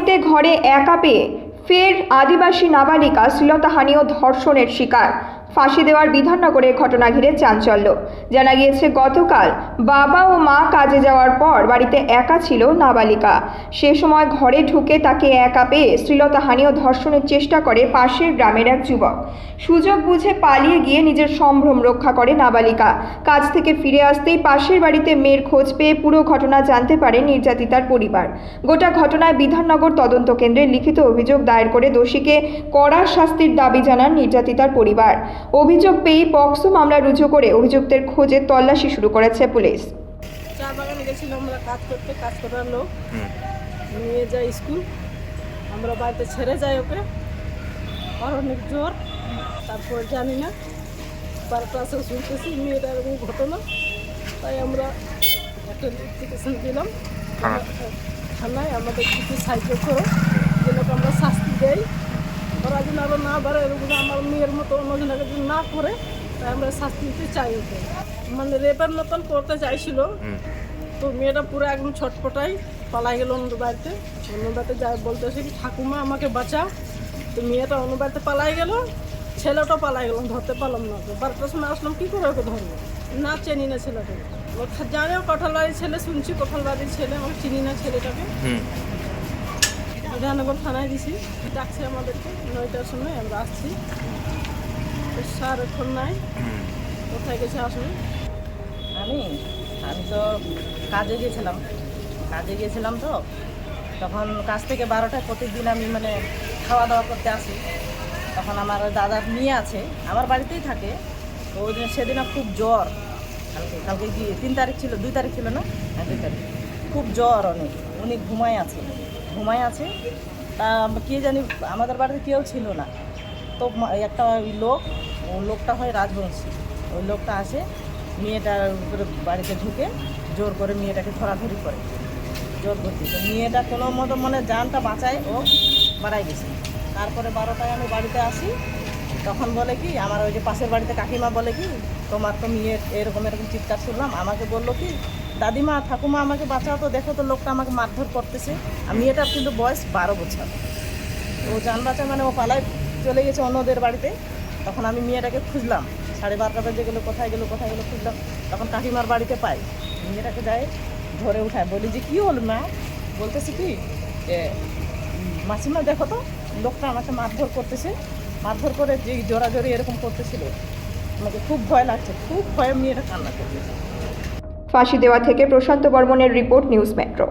বাড়িতে ঘরে একা পেয়ে ফের আদিবাসী নাবালিকা শ্লীলতাহানি ও ধর্ষণের শিকার। ফাঁসি দেওয়ার বিধাননগরের ঘটনা ঘিরে চাঞ্চল্য। জানা গিয়েছে গতকাল বাবা ও মা কাজে যাওয়ার পর বাড়িতে একা ছিল নাবালিকা। সে সময় ঘরে ঢুকে তাকে একা পেয়ে শ্লীলতাহানি ও ধর্ষণের চেষ্টা করে পাশের গ্রামের এক যুবক। সুযোগ বুঝে পালিয়ে গিয়ে নিজের সম্ভ্রম রক্ষা করে নাবালিকা। কাজ থেকে ফিরে আসতেই পাশের বাড়িতে মেয়ের খোঁজ পেয়ে পুরো ঘটনা জানতে পারে নির্যাতিতার পরিবার। গোটা ঘটনায় বিধাননগর তদন্ত কেন্দ্রে লিখিত অভিযোগ দায়ের করে দোষীকে কড়া শাস্তির দাবি জানান নির্যাতিতার পরিবার। অভিযোগ পেয়ে পক্সো মামলা রুজু করে অভিযুক্তের খোঁজে তল্লাশি শুরু করেছে পুলিশ। চা বাগানে গেছিলাম আমরা কাজ করতে, কাজ করার লোক নিয়ে যায় স্কুল, আমরা বাড়িতে ছেড়ে যাই ওকে, আর অনেক জোর। তারপর জানি না 12 ক্লাসে শুনতেছি মেয়েটা এরকম ঘটনা, তাই আমরা একটা নোটিফিকেশন দিলাম থানায়, আমাদের কিছু সাহায্য করো, যেন আমরা শাস্তি দেই, ওরা যেন আরও না বাড়ে, এরকম আমার মেয়ের মতো অন্যজনকে যদি না করে, তাই আমরা শাস্তি দিতে চাই ওকে। মানে রেপের মতন করতে চাইছিল, তো মেয়েটা পুরো একদম ছটপটাই পালাই গেল অন্য বাড়িতে। অন্য বাড়িতে যাই বলতেছে কি ঠাকুমা আমাকে বাঁচাও, তো মেয়েটা অন্য বাড়িতে পালাই গেল, ছেলেটাও পালাই গেলাম, ধরতে পারলাম না। 12টার সময় আসলাম, কী করে ওকে ধরবো? না চিনি না ছেলেটাকে, জানেও কোঠালবাড়ির ছেলে, শুনছি কোঠালবাড়ির ছেলে, আমি চিনি না ছেলেটাকে। বিধাননগর থানায় দিছি, ডাকছে আমাদেরকে 9টার সময়, আমরা আসছি। স্যার এখন নাই, কোথায় গেছে আসলে? আমি তো কাজে গিয়েছিলাম তো, তখন কাজ থেকে 12টায় প্রতিদিন আমি মানে খাওয়া দাওয়া করতে আসি। তখন আমার দাদার মেয়ে আছে, আমার বাড়িতেই থাকে। তো ওই দিন সেদিন খুব জ্বর, কালকে 3 তারিখ ছিল, 2 তারিখ ছিল না, 2 তারিখ, খুব জ্বর, উনি ঘুমায় আছে। তা কে জানি আমাদের বাড়িতে কেউ ছিল না, তো একটা লোকটা হয় রাজবংশী, ওই লোকটা আসে, মেয়েটার উপরে বাড়িতে ঢুকে জোর করে মেয়েটাকে ধরাধরি করে, জোর করতে। তো মেয়েটা কোনো মতো মনে জানটা বাঁচায়, ও বাড়াই গেছে। তারপরে 12টায় আমি বাড়িতে আসি, তখন বলে কি আমার ওই যে পাশের বাড়িতে কাকিমা বলে কি তোমার তো মেয়ের এরকম চিৎকার শুনলাম, আমাকে বললো কি দাদিমা ঠাকুমা আমাকে বাঁচাও, তো দেখো তো লোকটা আমাকে মারধর করতেছে। আর মেয়েটার কিন্তু বয়স 12 বছর। ও জান বাঁচা মানে ও পালায় চলে গেছে অন্যদের বাড়িতে। তখন আমি মেয়েটাকে খুঁজলাম, 12:30 বাজে গেলো, কোথায় গেলো খুঁজলাম। তখন কাকিমার বাড়িতে পাই, মেয়েটাকে যায় ধরে উঠায়, বলি যে কী হল মা? বলতেছে কি মাসিমা দেখো তো লোকটা আমাকে মারধর করতেছে, মারধর করে যে জোরাজোরি এরকম করতেছিল, আমাকে খুব ভয় লাগছে, খুব ভয়ে মেয়েটা কান্না করতেছে। ফাঁসি দেওয়া থেকে প্রশান্ত বর্মনের রিপোর্ট, নিউজ মেট্রো।